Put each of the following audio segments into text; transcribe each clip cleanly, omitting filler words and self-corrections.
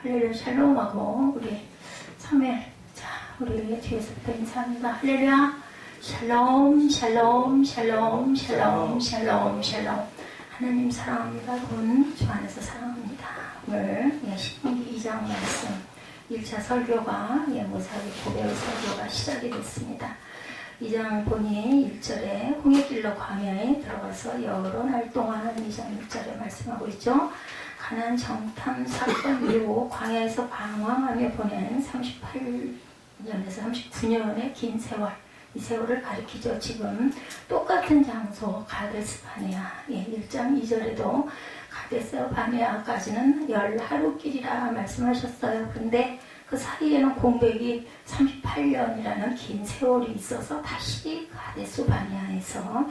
할렐루야 샬롬하고 우리 사무엘, 자 우리 뒤에서부터 인사합니다. 할렐루야 샬롬 샬롬 샬롬 샬롬 샬롬 샬롬. 하나님 사랑합니다. 군 주 안에서 사랑합니다. 오늘 신명기 2장 말씀 1차 설교가 모사기 고백의 설교가 시작이 됐습니다. 2장 보니 1절에 홍해길로 광야에 들어가서 여러 날 동안 2장 1절에 말씀하고 있죠. 가나안 정탐 사건 이후 광야에서 방황하며 보낸 38년에서 39년의 긴 세월, 이 세월을 가리키죠. 지금 똑같은 장소 가데스 바네아, 1장 2절에도 가데스 바네아까지는 10하루길이라 말씀하셨어요. 그런데 그 사이에는 공백이 38년이라는 긴 세월이 있어서 다시 가데스 바네아에서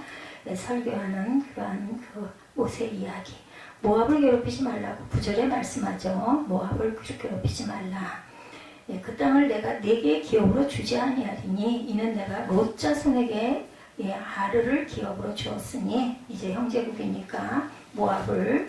설교하는 그러한 그 모세 이야기. 모압을 괴롭히지 말라고 9절에 말씀하죠. 모압을 괴롭히지 말라. 그 땅을 내가 네게 기업으로 주지 아니하리니 이는 내가 롯 자손에게 아르를 기업으로 주었으니 이제 형제국이니까 모압을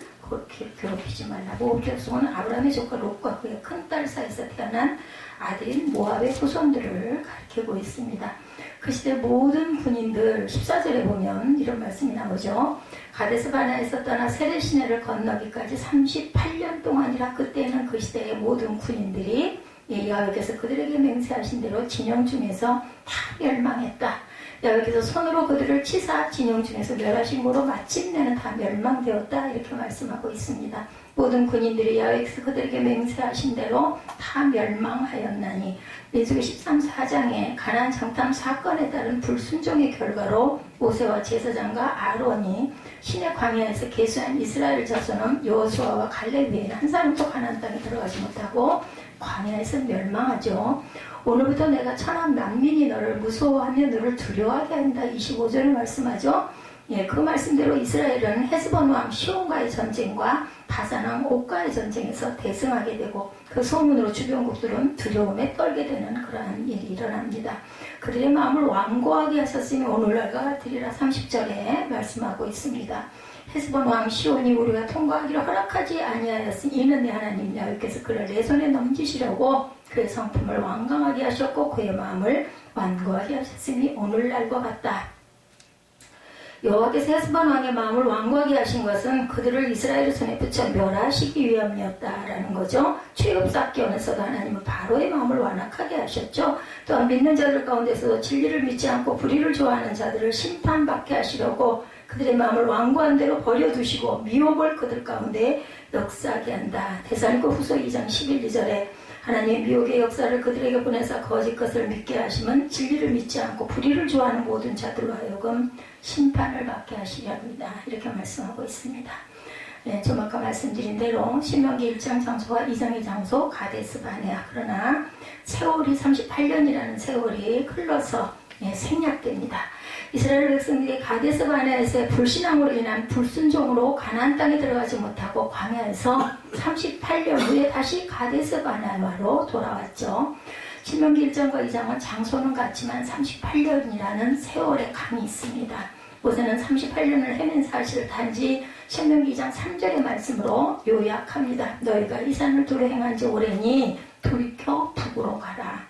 괴롭히지 말라. 모압 자손은 아브라함의 조카 롯과 그의 큰딸 사이에서 태어난 아들인 모압의 후손들을 가리키고 있습니다. 그 시대 모든 군인들 14절에 보면 이런 말씀이 나오죠. 가데스 바네아에서 떠나 세레 시내를 건너기까지 38년 동안이라. 그때는 그 시대의 모든 군인들이 여호와께서 그들에게 맹세하신 대로 진영 중에서 다 멸망했다. 여호와께서 손으로 그들을 치사 진영 중에서 멸하심으로 마침내는 다 멸망되었다. 이렇게 말씀하고 있습니다. 모든 군인들이 여호와께서 그들에게 맹세하신 대로 다 멸망하였나니. 민수기 13사장에 가나안 정탐 사건에 따른 불순종의 결과로 모세와 제사장과 아론이 시내 광야에서 계수한 이스라엘 자손은 여호수아와 갈렙 외에는 한 사람도 가나안 땅에 들어가지 못하고 광야에서 멸망하죠. 오늘부터 내가 천한 만민이 너를 무서워하며 너를 두려워하게 한다. 25절을 말씀하죠. 그 말씀대로 이스라엘은 헤스본 왕 시온과의 전쟁과 바산 왕 옥과의 전쟁에서 대승하게 되고 그 소문으로 주변국들은 두려움에 떨게 되는 그러한 일이 일어납니다. 그들의 마음을 완고하게 하셨으니 오늘날과 같으리라. 30절에 말씀하고 있습니다. 헤스본 왕 시온이 우리가 통과하기를 허락하지 아니하였으니 이는 내 하나님 여호와께서 그를 내 손에 넘기시려고 그의 성품을 완강하게 하셨고 그의 마음을 완고하게 하셨으니 오늘날과 같다. 여호와께서 헤스본 왕의 마음을 완고하게 하신 것은 그들을 이스라엘의 손에 붙여 멸하시기 위함이었다라는 거죠. 취업사건에서도 하나님은 바로의 마음을 완악하게 하셨죠. 또한 믿는 자들 가운데서도 진리를 믿지 않고 불의를 좋아하는 자들을 심판받게 하시려고 그들의 마음을 완고한 대로 버려두시고 미혹을 그들 가운데 역사하게 한다. 데살로니가 후서 2장 11~2절에 하나님의 미혹의 역사를 그들에게 보내사 거짓 것을 믿게 하심은 진리를 믿지 않고 불의를 좋아하는 모든 자들로 하여금 심판을 받게 하시려 합니다. 이렇게 말씀하고 있습니다. 좀 아까 말씀드린 대로 신명기 1장 장소와 2장의 장소 가데스 바네아. 그러나 세월이 38년이라는 세월이 흘러서 생략됩니다. 이스라엘 백성들이 가데스 바네아에서의 불신앙으로 인한 불순종으로 가나안 땅에 들어가지 못하고 광야에서 38년 후에 다시 가데스 바네아로 돌아왔죠. 신명기 1장과 2장은 장소는 같지만 38년이라는 세월의 강이 있습니다. 모세는 38년을 헤맨 사실을 단지 신명기 2장 3절의 말씀으로 요약합니다. 너희가 이 산을 두루 행한 지 오래니 돌이켜 북으로 가라.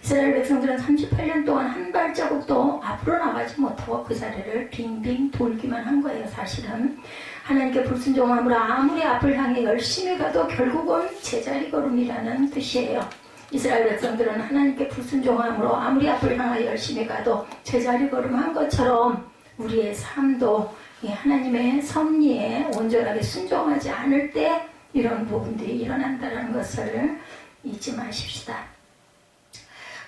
이스라엘 백성들은 38년 동안 한 발자국도 앞으로 나가지 못하고 그 자리를 빙빙 돌기만 한 거예요. 사실은 하나님께 불순종함으로 아무리 앞을 향해 열심히 가도 결국은 제자리 걸음이라는 뜻이에요. 이스라엘 백성들은 하나님께 불순종함으로 아무리 앞을 향하여 열심히 가도 제자리 걸음한 것처럼 우리의 삶도 하나님의 섭리에 온전하게 순종하지 않을 때 이런 부분들이 일어난다는 것을 잊지 마십시다.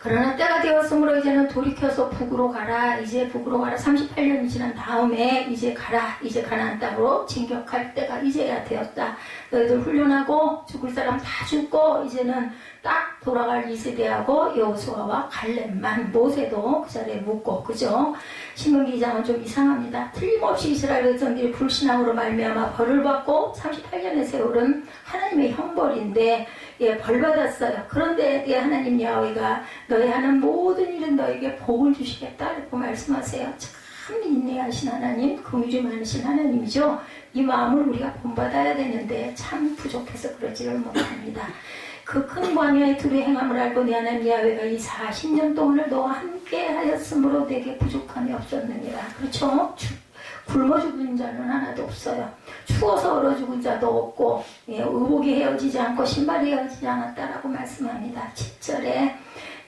그러나 때가 되었으므로 이제는 돌이켜서 북으로 가라. 이제 북으로 가라. 38년이 지난 다음에 이제 가라. 이제 가나안 땅으로 진격할 때가 이제야 되었다. 너희들 훈련하고 죽을 사람 다 죽고 이제는 딱 돌아갈 이스라엘하고 여호수아와 갈렙만, 모세도 그 자리에 묵고, 그죠? 신명기 2장은 좀 이상합니다. 틀림없이 이스라엘 백성들이 불신앙으로 말미암아 벌을 받고 38년의 세월은 하나님의 형벌인데 벌 받았어요. 그런데 하나님 야훼가 너희 하는 모든 일은 너에게 복을 주시겠다 이렇게 말씀하세요. 참 인내하신 하나님, 긍휼이 많으신 하나님이죠. 이 마음을 우리가 본받아야 되는데 참 부족해서 그러지를 못합니다. 그 큰 광야의 두루 행함을 알고 내 하나님 야훼가 이 40년 동안을 너와 함께 하였으므로 내게 부족함이 없었느니라. 그렇죠? 굶어 죽은 자는 하나도 없어요. 추워서 얼어 죽은 자도 없고, 의복이 헤어지지 않고 신발이 헤어지지 않았다라고 말씀합니다. 7절에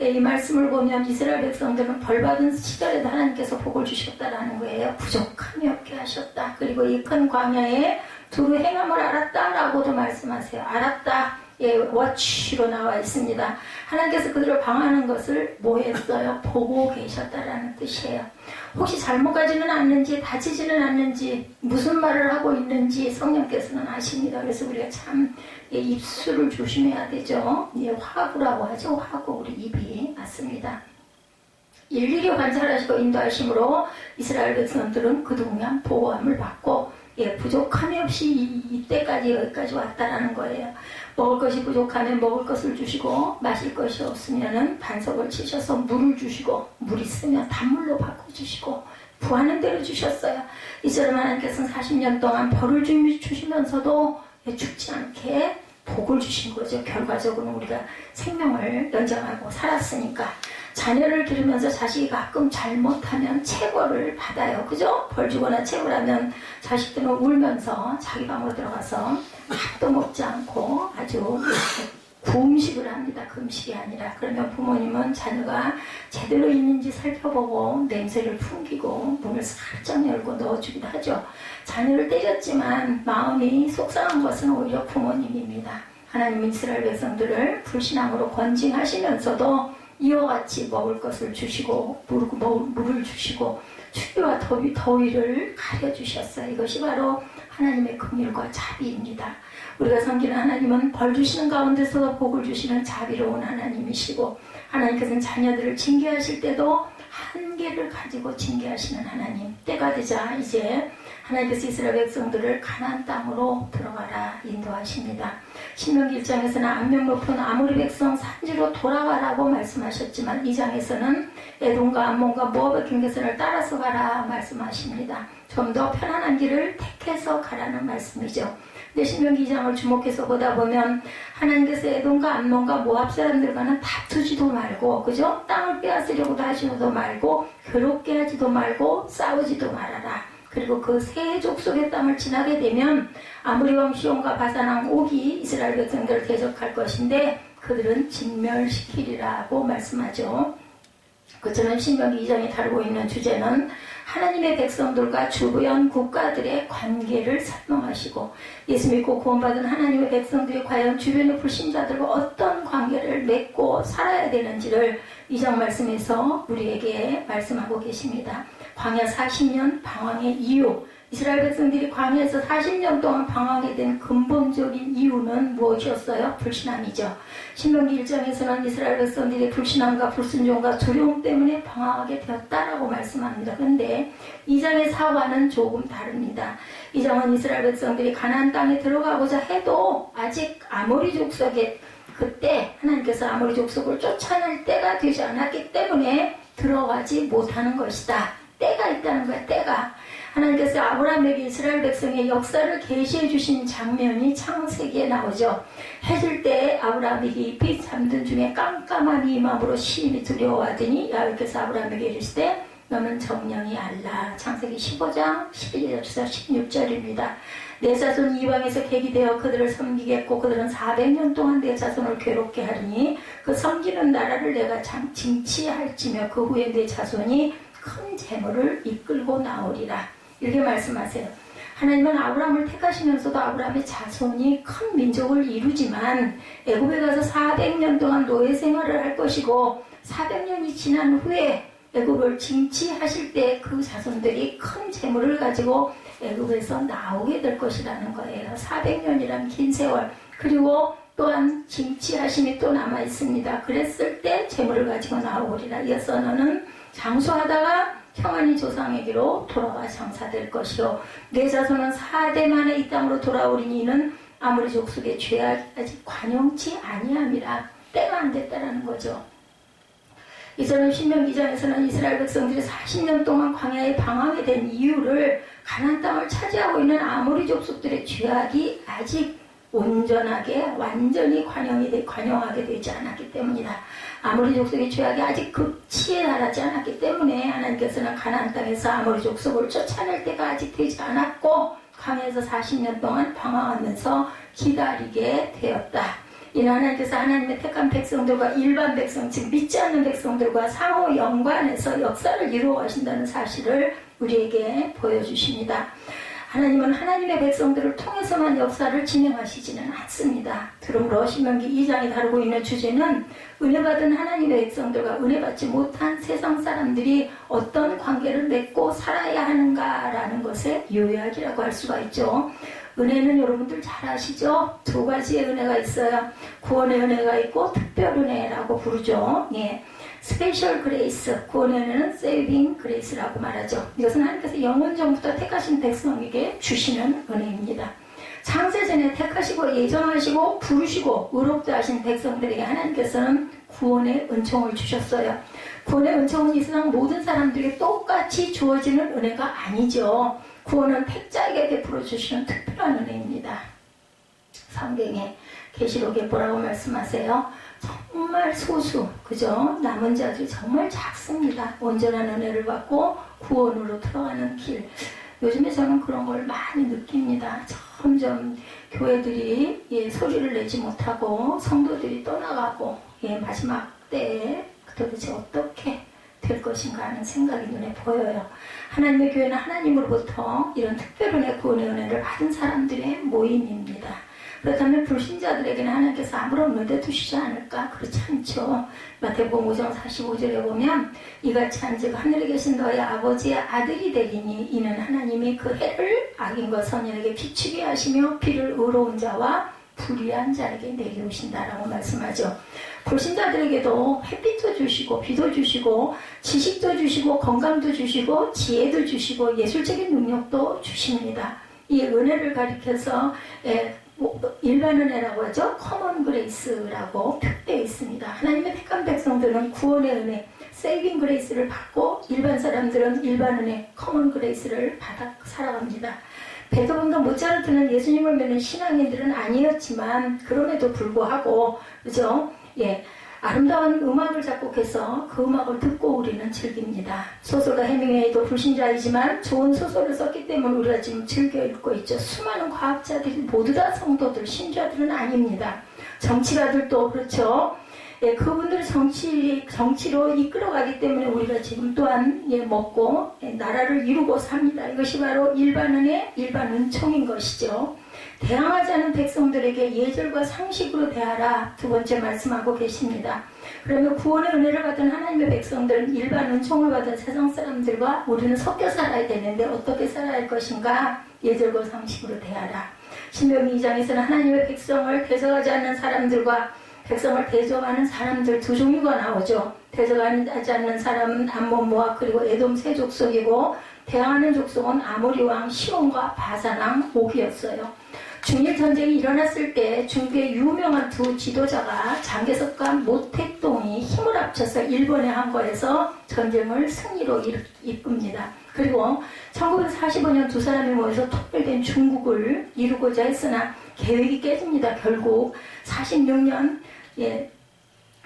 이 말씀을 보면 이스라엘 백성들은 벌받은 시절에도 하나님께서 복을 주셨다라는 거예요. 부족함이 없게 하셨다. 그리고 이 큰 광야에 두루 행함을 알았다라고도 말씀하세요. 알았다. watch로 나와 있습니다. 하나님께서 그들을 방하는 것을 뭐 했어요? 보고 계셨다라는 뜻이에요. 혹시 잘못 가지는 않는지, 다치지는 않는지, 무슨 말을 하고 있는지 성령께서는 아십니다. 그래서 우리가 참 입술을 조심해야 되죠. 화구라고 하죠. 화구, 우리 입이 맞습니다. 일일이 관찰하시고 인도하심으로 이스라엘 백성들은 그동안 보호함을 받고 부족함이 없이 이때까지 여기까지 왔다라는 거예요. 먹을 것이 부족하면 먹을 것을 주시고, 마실 것이 없으면 반석을 치셔서 물을 주시고, 물 있으면 단물로 바꿔주시고, 구하는 대로 주셨어요. 이처럼 하나님께서는 40년 동안 벌을 주시면서도 죽지 않게 복을 주신 거죠. 결과적으로 우리가 생명을 연장하고 살았으니까. 자녀를 기르면서 자식이 가끔 잘못하면 체벌을 받아요. 그죠? 벌 주거나 체벌하면 자식들은 울면서 자기 방으로 들어가서 밥도 먹지 않고 아주 금식을 합니다. 금식이 아니라. 그러면 부모님은 자녀가 제대로 있는지 살펴보고 냄새를 풍기고 문을 살짝 열고 넣어주기도 하죠. 자녀를 때렸지만 마음이 속상한 것은 오히려 부모님입니다. 하나님은 이스라엘 백성들을 불신앙으로 권징하시면서도 이와 같이 먹을 것을 주시고 물을 주시고 추위와 더위를 가려주셨어요. 이것이 바로 하나님의 긍휼과 자비입니다. 우리가 섬기는 하나님은 벌 주시는 가운데서도 복을 주시는 자비로운 하나님이시고, 하나님께서는 자녀들을 징계하실 때도 한계를 가지고 징계하시는 하나님. 때가 되자 이제 하나님께서 이스라엘 백성들을 가나안 땅으로 들어가라 인도하십니다. 신명기 1장에서는 안면 높은 아모리 백성 산지로 돌아가라고 말씀하셨지만 2장에서는 에돔과 암몬과 모압의 경계선을 따라서 가라 말씀하십니다. 좀 더 편안한 길을 택해서 가라는 말씀이죠. 근데 신명기 2장을 주목해서 보다 보면 하나님께서 에돔과 암몬과 모압 사람들과는 다투지도 말고, 그죠? 땅을 빼앗으려고도 하시지도 말고, 괴롭게 하지도 말고, 싸우지도 말아라. 그리고 그 세 족속의 땅을 지나게 되면 아모리 왕 시온과 바산 왕 옥이 이스라엘 백성들을 대적할 것인데 그들은 진멸시키리라고 말씀하죠. 그처럼 신명기 2장이 다루고 있는 주제는 하나님의 백성들과 주변 국가들의 관계를 설명하시고, 예수 믿고 구원받은 하나님의 백성들이 과연 주변의 불신자들과 어떤 관계를 맺고 살아야 되는지를 2장 말씀에서 우리에게 말씀하고 계십니다. 광야 40년 방황의 이유, 이스라엘 백성들이 광야에서 40년 동안 방황하게 된 근본적인 이유는 무엇이었어요? 불신앙이죠. 신명기 1장에서는 이스라엘 백성들이 불신앙과 불순종과 두려움 때문에 방황하게 되었다라고 말씀합니다. 그런데 2장의 사과는 조금 다릅니다. 2장은 이스라엘 백성들이 가나안 땅에 들어가고자 해도 아직 아모리 족속의 그때 하나님께서 아모리 족속을 쫓아낼 때가 되지 않았기 때문에 들어가지 못하는 것이다. 때가 있다는 거야. 때가. 하나님께서 아브라함에게 이스라엘 백성의 역사를 계시해 주신 장면이 창세기에 나오죠. 해질 때 아브라함이 깊이 잠든 중에 깜깜한 이 마음으로 심히 두려워하더니 야훼께서 아브라함에게 이르시되 너는 정령이 알라. 창세기 15장 11절에서 16절입니다. 내 자손 이방에서 객이 되어 그들을 섬기겠고 그들은 400년 동안 내 자손을 괴롭게 하리니 그 섬기는 나라를 내가 징치할지며 그 후에 내 자손이 큰 재물을 이끌고 나오리라. 이렇게 말씀하세요. 하나님은 아브라함을 택하시면서도 아브라함의 자손이 큰 민족을 이루지만 애굽에 가서 400년 동안 노예 생활을 할 것이고 400년이 지난 후에 애굽을 징치하실 때 그 자손들이 큰 재물을 가지고 애굽에서 나오게 될 것이라는 거예요. 400년이란 긴 세월. 그리고 또한 징치하심이 또 남아 있습니다. 그랬을 때 재물을 가지고 나오리라. 이어서 너는 장수하다가 평안히 조상에게로 돌아와 장사될 것이요 내 자손은 4대 만에 이 땅으로 돌아오리니 이는 아모리 족속의 죄악이 아직 관용치 아니함이라. 때가 안 됐다라는 거죠. 이처럼 신명기 2장에서는 이스라엘 백성들이 40년 동안 광야에 방황하게 된 이유를 가나안 땅을 차지하고 있는 아모리 족속들의 죄악이 아직 온전하게 완전히 관용하게 되지 않았기 때문이다. 아모리 족속의 죄악이 아직 극치에 달하지 않았기 때문에 하나님께서는 가나안 땅에서 아모리 족속을 쫓아낼 때가 아직 되지 않았고 광야에서 40년 동안 방황하면서 기다리게 되었다. 이는 하나님께서 하나님의 택한 백성들과 일반 백성, 즉 믿지 않는 백성들과 상호 연관해서 역사를 이루어가신다는 사실을 우리에게 보여주십니다. 하나님은 하나님의 백성들을 통해서만 역사를 진행하시지는 않습니다. 그러므로 신명기 2장이 다루고 있는 주제는 은혜받은 하나님의 백성들과 은혜받지 못한 세상 사람들이 어떤 관계를 맺고 살아야 하는가라는 것의 요약이라고 할 수가 있죠. 은혜는 여러분들 잘 아시죠? 두 가지의 은혜가 있어요. 구원의 은혜가 있고 특별 은혜라고 부르죠. 예. 스페셜 그레이스, 구원의 은혜는 세이빙 그레이스라고 말하죠. 이것은 하나님께서 영원 전부터 택하신 백성에게 주시는 은혜입니다. 창세전에 택하시고 예정하시고 부르시고 의롭다 하신 백성들에게 하나님께서는 구원의 은총을 주셨어요. 구원의 은총은 이 세상 모든 사람들에게 똑같이 주어지는 은혜가 아니죠. 구원은 택자에게 베풀어 주시는 특별한 은혜입니다. 성경에 계시록에 뭐라고 말씀하세요? 정말 소수, 그죠? 남은 자들이 정말 작습니다. 온전한 은혜를 받고 구원으로 들어가는 길. 요즘에 저는 그런 걸 많이 느낍니다. 점점 교회들이 소리를 내지 못하고 성도들이 떠나가고 마지막 때에 도대체 어떻게 될 것인가 하는 생각이 눈에 보여요. 하나님의 교회는 하나님으로부터 이런 특별한 구원의 은혜를 받은 사람들의 모임입니다. 그렇다면 불신자들에게는 하나님께서 아무런 은혜 두시지 않을까? 그렇지 않죠. 마태복음 5장 45절에 보면 이같이 한즉 하늘에 계신 너희 아버지의 아들이 되리니 이는 하나님이 그 해를 악인과 선인에게 비추게 하시며 비를 의로운 자와 불의한 자에게 내려오신다라고 말씀하죠. 불신자들에게도 햇빛도 주시고 비도 주시고 지식도 주시고 건강도 주시고 지혜도 주시고 예술적인 능력도 주십니다. 이 은혜를 가리켜서 일반 은혜라고 하죠. 커먼 그레이스라고 표되어 있습니다. 하나님의 택한 백성들은 구원의 은혜, 세이빙 그레이스를 받고 일반 사람들은 일반 은혜, 커먼 그레이스를 받아 살아갑니다. 베토벤과 모차르트는 예수님을 믿는 신앙인들은 아니었지만 그럼에도 불구하고 그죠? 아름다운 음악을 작곡해서 그 음악을 듣고 우리는 즐깁니다. 소설가 해밍웨이도 불신자이지만 좋은 소설을 썼기 때문에 우리가 지금 즐겨 읽고 있죠. 수많은 과학자들이 모두 다 성도들, 신자들은 아닙니다. 정치가들도 그렇죠. 그분들을 정치로 이끌어가기 때문에 우리가 지금 또한 먹고 나라를 이루고 삽니다. 이것이 바로 일반 은혜, 일반 은총인 것이죠. 대항하지 않은 백성들에게 예절과 상식으로 대하라 두 번째 말씀하고 계십니다. 그러면 구원의 은혜를 받은 하나님의 백성들은 일반 은총을 받은 세상 사람들과 우리는 섞여 살아야 되는데 어떻게 살아야 할 것인가? 예절과 상식으로 대하라. 신명기 2장에서는 하나님의 백성을 대적하지 않는 사람들과 백성을 대적하는 사람들 두 종류가 나오죠. 대적하지 않는 사람은 암몬, 모압 그리고 에돔 세 족속이고 대항하는 족속은 아모리 왕 시온과 바산 왕 옥이었어요. 중일 전쟁이 일어났을 때 중국의 유명한 두 지도자가 장개석과 모택동이 힘을 합쳐서 일본에 항거해서 전쟁을 승리로 이끕니다. 그리고 1945년 두 사람이 모여서 통일된 중국을 이루고자 했으나 계획이 깨집니다. 결국 46년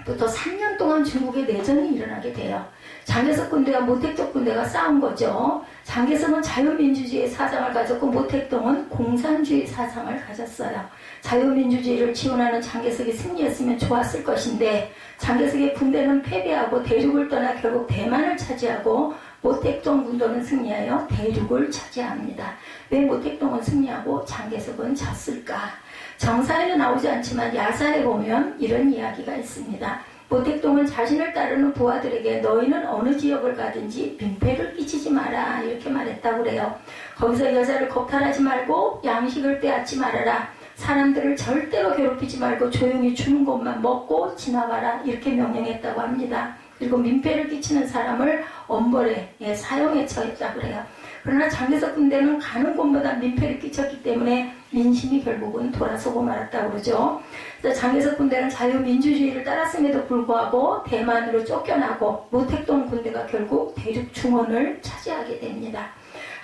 부터 3년 동안 중국의 내전이 일어나게 돼요. 장개석 군대와 모택동 군대가 싸운 거죠. 장개석은 자유민주주의의 사상을 가졌고 모택동은 공산주의 사상을 가졌어요. 자유민주주의를 지원하는 장개석이 승리했으면 좋았을 것인데 장개석의 군대는 패배하고 대륙을 떠나 결국 대만을 차지하고 모택동 군도는 승리하여 대륙을 차지합니다. 왜 모택동은 승리하고 장개석은 졌을까? 정사에는 나오지 않지만 야사에 보면 이런 이야기가 있습니다. 모택동은 자신을 따르는 부하들에게 너희는 어느 지역을 가든지 민폐를 끼치지 마라 이렇게 말했다고 그래요. 거기서 여자를 겁탈하지 말고 양식을 빼앗지 말아라. 사람들을 절대로 괴롭히지 말고 조용히 주는 것만 먹고 지나가라 이렇게 명령했다고 합니다. 그리고 민폐를 끼치는 사람을 엄벌에 사형에 처했다고 그래요. 그러나 장개석 군대는 가는 곳마다 민폐를 끼쳤기 때문에 민심이 결국은 돌아서고 말았다고 그러죠. 그래서 장개석 군대는 자유민주주의를 따랐음에도 불구하고 대만으로 쫓겨나고 모택동 군대가 결국 대륙 중원을 차지하게 됩니다.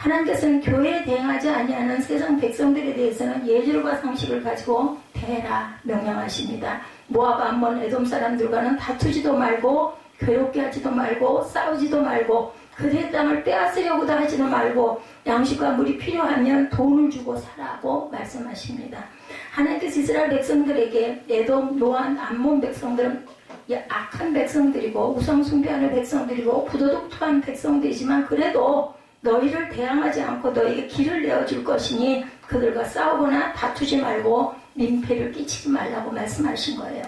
하나님께서는 교회에 대응하지 아니하는 세상 백성들에 대해서는 예절과 상식을 가지고 대해라 명령하십니다. 모압, 암몬, 에돔 사람들과는 다투지도 말고 괴롭게 하지도 말고 싸우지도 말고 그들의 땅을 빼앗으려고도 하지도 말고 양식과 물이 필요하면 돈을 주고 사라고 말씀하십니다. 하나님께서 이스라엘 백성들에게 에돔, 노안, 암몬 백성들은 악한 백성들이고 우상숭배하는 백성들이고 부도덕투한 백성들이지만 그래도 너희를 대항하지 않고 너희에게 길을 내어줄 것이니 그들과 싸우거나 다투지 말고 민폐를 끼치지 말라고 말씀하신 거예요.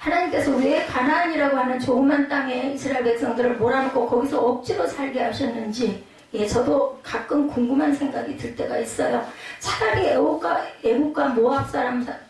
하나님께서 왜 가나안이라고 하는 조그만 땅에 이스라엘 백성들을 몰아넣고 거기서 억지로 살게 하셨는지 저도 가끔 궁금한 생각이 들 때가 있어요. 차라리 애국과 모압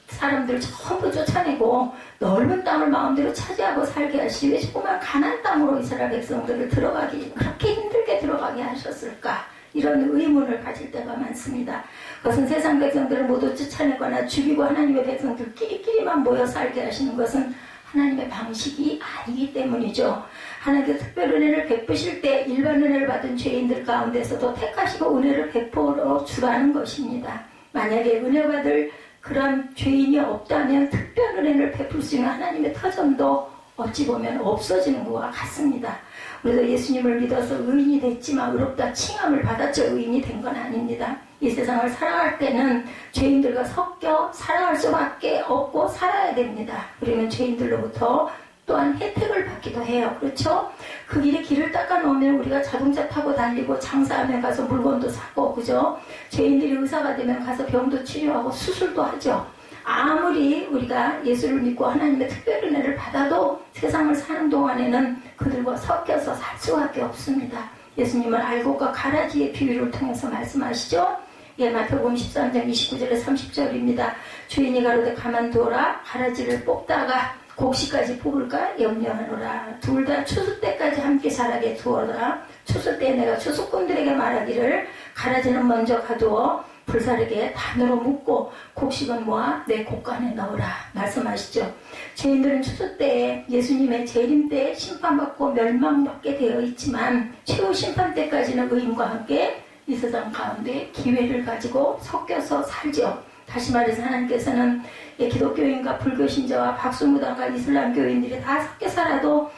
사람들 전부 쫓아내고 넓은 땅을 마음대로 차지하고 살게 하시지 왜 조그만 가나안 땅으로 이스라엘 백성들을 그렇게 힘들게 들어가게 하셨을까? 이런 의문을 가질 때가 많습니다. 그것은 세상 백성들을 모두 쫓아내거나 죽이고 하나님의 백성들끼리만 모여 살게 하시는 것은 하나님의 방식이 아니기 때문이죠. 하나님께서 특별 은혜를 베푸실 때 일반 은혜를 받은 죄인들 가운데서도 택하시고 은혜를 베풀어 주라는 것입니다. 만약에 은혜 받을 그런 죄인이 없다면 특별 은혜를 베풀 수 있는 하나님의 터전도 어찌 보면 없어지는 것과 같습니다. 우리도 예수님을 믿어서 의인이 됐지만 의롭다 칭함을 받았죠. 의인이 된 건 아닙니다. 이 세상을 살아갈 때는 죄인들과 섞여 살아갈 수밖에 없고 살아야 됩니다. 우리는 죄인들로부터 또한 혜택을 받기도 해요. 그렇죠? 그 길에 길을 닦아 놓으면 우리가 자동차 타고 달리고 장사하면 가서 물건도 사고, 그죠? 죄인들이 의사가 되면 가서 병도 치료하고 수술도 하죠. 아무리 우리가 예수를 믿고 하나님의 특별 은혜를 받아도 세상을 사는 동안에는 그들과 섞여서 살 수밖에 없습니다. 예수님은 알곡과 가라지의 비유를 통해서 말씀하시죠. 마태복음 13장 29절에 30절입니다. 주인이 가로되 가만두어라. 가라지를 뽑다가 곡식까지 뽑을까 염려하노라. 둘 다 추수 때까지 함께 자라게 두어라. 추수 때 내가 추수꾼들에게 말하기를 가라지는 먼저 가두어 불사르게 단으로 묶고 곡식은 모아 내 곡간에 넣으라 말씀하시죠. 죄인들은 추수 때에 예수님의 재림 때에 심판받고 멸망받게 되어 있지만 최후 심판 때까지는 의인과 함께 이 세상 가운데 기회를 가지고 섞여서 살죠. 다시 말해서 하나님께서는 기독교인과 불교신자와 박수무당과 이슬람교인들이 다 섞여 살아도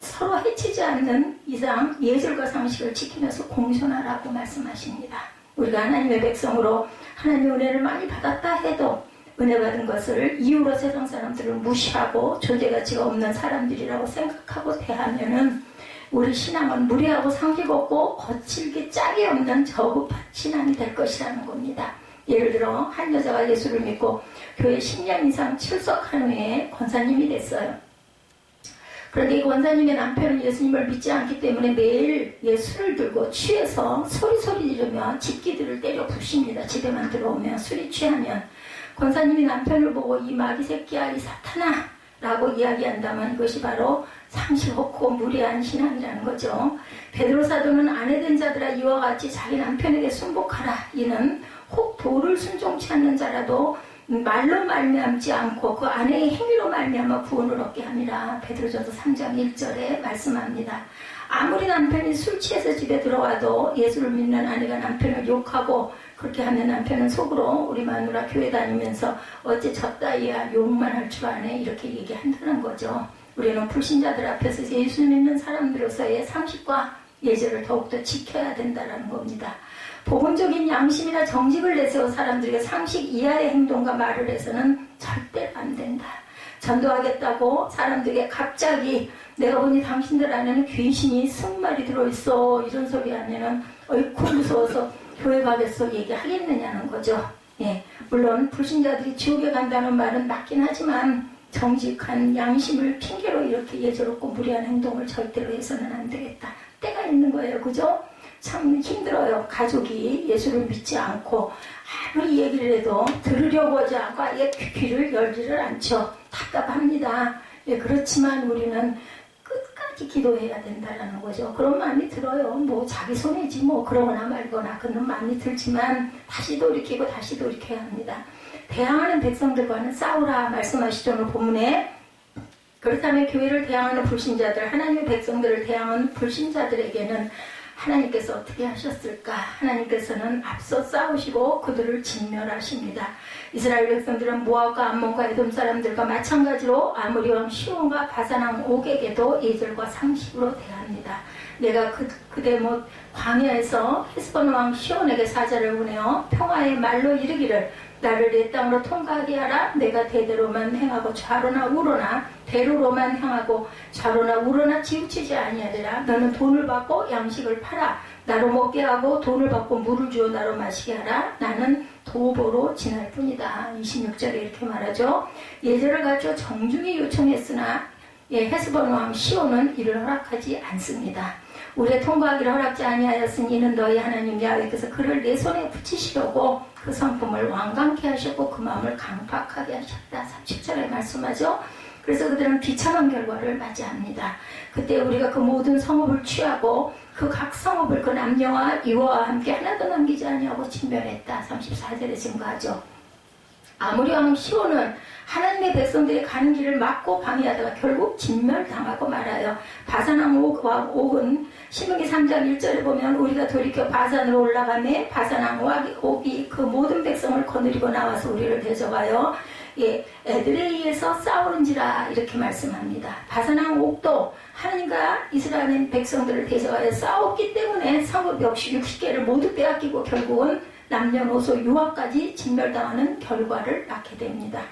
서로 해치지 않는 이상 예절과 상식을 지키면서 공존하라고 말씀하십니다. 우리가 하나님의 백성으로 하나님의 은혜를 많이 받았다 해도 은혜 받은 것을 이유로 세상 사람들을 무시하고 존재가치가 없는 사람들이라고 생각하고 대하면은 우리 신앙은 무례하고 상식 없고 거칠게 짝이 없는 저급한 신앙이 될 것이라는 겁니다. 예를 들어 한 여자가 예수를 믿고 교회 10년 이상 출석한 후에 권사님이 됐어요. 그런데 이 권사님의 남편은 예수님을 믿지 않기 때문에 매일 술을 들고 취해서 소리 지르며 집기들을 때려 부십니다. 집에만 들어오면 술이 취하면 권사님이 남편을 보고 이 마귀 새끼야 이 사탄아 라고 이야기한다면 이것이 바로 상식 없고 무례한 신앙이라는 거죠. 베드로 사도는 아내된 자들아 이와 같이 자기 남편에게 순복하라. 이는 혹 도를 순종치 않는 자라도 말로 말미암지 않고 그 아내의 행위로 말미암아 구원을 얻게 함이라. 베드로전서 3장 1절에 말씀합니다. 아무리 남편이 술 취해서 집에 들어와도 예수를 믿는 아내가 남편을 욕하고 그렇게 하면 남편은 속으로 우리 마누라 교회 다니면서 어째 졌다이야 욕만 할 줄 아네 이렇게 얘기한다는 거죠. 우리는 불신자들 앞에서 예수 믿는 사람들로서의 상식과 예절을 더욱더 지켜야 된다는 겁니다. 복음적인 양심이나 정직을 내세워 사람들에게 상식 이하의 행동과 말을 해서는 절대로 안 된다. 전도하겠다고 사람들에게 갑자기 내가 보니 당신들 안에는 귀신이 20마리 들어있어 이런 소리 하면은 어이쿠 무서워서 교회 가겠어 얘기하겠느냐는 거죠. 물론 불신자들이 지옥에 간다는 말은 맞긴 하지만 정직한 양심을 핑계로 이렇게 예절없고 무례한 행동을 절대로 해서는 안 되겠다. 때가 있는 거예요. 그죠? 참 힘들어요. 가족이 예수를 믿지 않고 아무리 얘기를 해도 들으려고 하지 않고 아예 귀를 열지를 않죠. 답답합니다. 그렇지만 우리는 끝까지 기도해야 된다는 거죠. 그런 마음이 들어요. 뭐 자기 손해지 뭐 그러거나 말거나 그런 마음이 들지만 다시 돌이키고 다시 돌이켜야 합니다. 대항하는 백성들과는 싸우라 말씀하시죠. 오늘 본문에. 그렇다면 교회를 대항하는 불신자들, 하나님의 백성들을 대항하는 불신자들에게는 하나님께서 어떻게 하셨을까? 하나님께서는 앞서 싸우시고 그들을 진멸하십니다. 이스라엘 백성들은 모압과 암몬과 에돔 사람들과 마찬가지로 아모리 왕 시온과 바산 왕 옥에게도 예절과 상식으로 대합니다. 내가 그대 못 광야에서 헤스본 왕 시온에게 사자를 보내어 평화의 말로 이르기를 나를 내 땅으로 통과하게 하라. 내가 대대로만 행하고 좌로나 우로나 대로로만 행하고 좌로나 우로나 치우치지 아니하리라. 너는 돈을 받고 양식을 팔아 나로 먹게 하고 돈을 받고 물을 주어 나로 마시게 하라. 나는 도보로 지날 뿐이다. 26절에 이렇게 말하죠. 예절을 갖춰 정중히 요청했으나 헤스본 왕 시온은 이를 허락하지 않습니다. 우리의 통과하기를 허락지 아니하였으니 이는 너희 하나님 야훼께서 그를 내 손에 붙이시려고 그 성품을 완강케 하셨고 그 마음을 강팍하게 하셨다. 30절에 말씀하죠. 그래서 그들은 비참한 결과를 맞이합니다. 그때 우리가 그 모든 성읍을 취하고 그 각 성읍을 그 남녀와 이와와 함께 하나도 남기지 아니하고 진멸했다. 34절에 증거하죠. 아모리 왕 시온은 하나님의 백성들이 가는 길을 막고 방해하다가 결국 진멸당하고 말아요. 바산 왕 옥은 신명기 3장 1절에 보면 우리가 돌이켜 바산으로 올라가매 바산 왕 옥이 그 모든 백성을 거느리고 나와서 우리를 대적하여 에드레이에서 싸우는지라 이렇게 말씀합니다. 바산 왕 옥도 하나님과 이스라엘 백성들을 대적하여 싸웠기 때문에 성읍 역시 60개를 모두 빼앗기고 결국은 남녀노소 유아까지 진멸당하는 결과를 낳게 됩니다.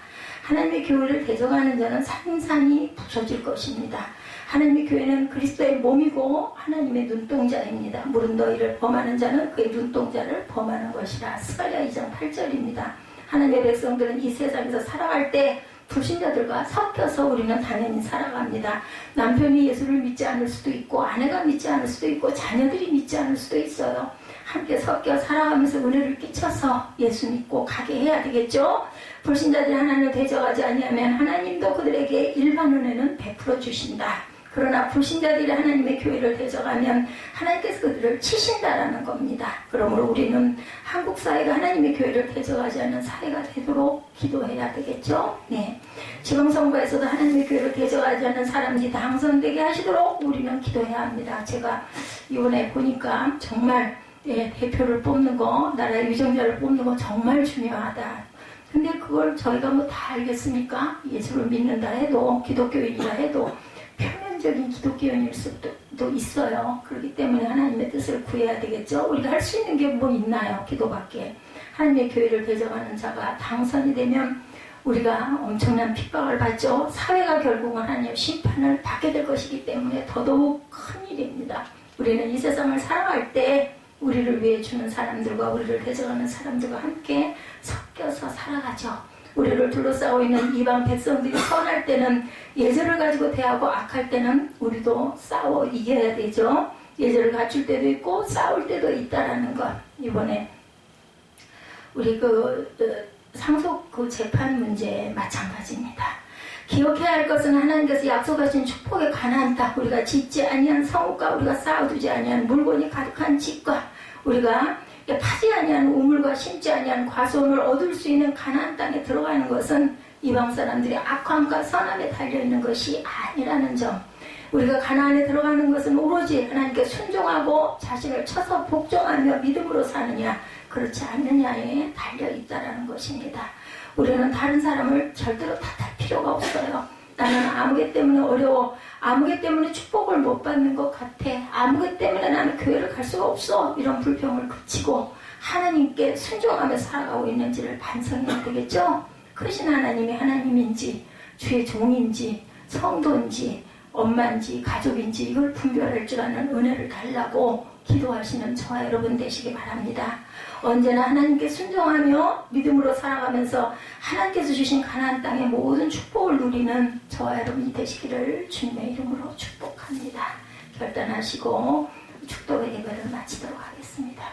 하나님의 교회를 대적하는 자는 산산이 부서질 것입니다. 하나님의 교회는 그리스도의 몸이고 하나님의 눈동자입니다. 무릇 너희를 범하는 자는 그의 눈동자를 범하는 것이라. 스가랴 2장 8절입니다. 하나님의 백성들은 이 세상에서 살아갈 때 불신자들과 섞여서 우리는 당연히 살아갑니다. 남편이 예수를 믿지 않을 수도 있고 아내가 믿지 않을 수도 있고 자녀들이 믿지 않을 수도 있어요. 함께 섞여 살아가면서 은혜를 끼쳐서 예수 믿고 가게 해야 되겠죠. 불신자들이 하나님을 대적하지 아니하면 하나님도 그들에게 일반 은혜는 베풀어 주신다. 그러나 불신자들이 하나님의 교회를 대적하면 하나님께서 그들을 치신다라는 겁니다. 그러므로 우리는 한국 사회가 하나님의 교회를 대적하지 않는 사회가 되도록 기도해야 되겠죠. 네. 지방선거에서도 하나님의 교회를 대적하지 않는 사람들이 당선되게 하시도록 우리는 기도해야 합니다. 제가 이번에 보니까 정말 대표를 뽑는 거, 나라의 위정자를 뽑는 거 정말 중요하다. 근데 그걸 저희가 뭐 다 알겠습니까? 예수를 믿는다 해도, 기독교인이라 해도 표면적인 기독교인일 수도 있어요. 그렇기 때문에 하나님의 뜻을 구해야 되겠죠. 우리가 할 수 있는 게 뭐 있나요? 기도밖에. 하나님의 교회를 대적하는 자가 당선이 되면 우리가 엄청난 핍박을 받죠. 사회가 결국은 하나님의 심판을 받게 될 것이기 때문에 더더욱 큰 일입니다. 우리는 이 세상을 살아갈 때 우리를 위해 주는 사람들과 우리를 대적하는 사람들과 함께 섞여서 살아가죠. 우리를 둘러싸고 있는 이방 백성들이 선할 때는 예절을 가지고 대하고 악할 때는 우리도 싸워 이겨야 되죠. 예절을 갖출 때도 있고 싸울 때도 있다라는 것. 이번에 우리 상속 재판 문제 마찬가지입니다. 기억해야 할 것은 하나님께서 약속하신 축복의 가나안 땅, 우리가 짓지 아니한 성읍과 우리가 쌓아두지 아니한 물건이 가득한 집과 우리가 파지 아니한 우물과 심지 아니한 과수원을 얻을 수 있는 가나안 땅에 들어가는 것은 이방 사람들의 악함과 선함에 달려있는 것이 아니라는 점. 우리가 가나안에 들어가는 것은 오로지 하나님께 순종하고 자신을 쳐서 복종하며 믿음으로 사느냐 그렇지 않느냐에 달려있다라는 것입니다. 우리는 다른 사람을 절대로 탓할 필요가 없어요. 나는 아무개 때문에 어려워. 아무개 때문에 축복을 못 받는 것 같아. 아무개 때문에 나는 교회를 갈 수가 없어. 이런 불평을 그치고 하나님께 순종하며 살아가고 있는지를 반성해야 되겠죠. 크신 하나님이 하나님인지 주의 종인지 성도인지 엄마인지 가족인지 이걸 분별할 줄 아는 은혜를 달라고 기도하시는 저와 여러분 되시기 바랍니다. 언제나 하나님께 순종하며 믿음으로 살아가면서 하나님께서 주신 가나안 땅의 모든 축복을 누리는 저와 여러분이 되시기를 주님의 이름으로 축복합니다. 결단하시고 축복의 예배를 마치도록 하겠습니다.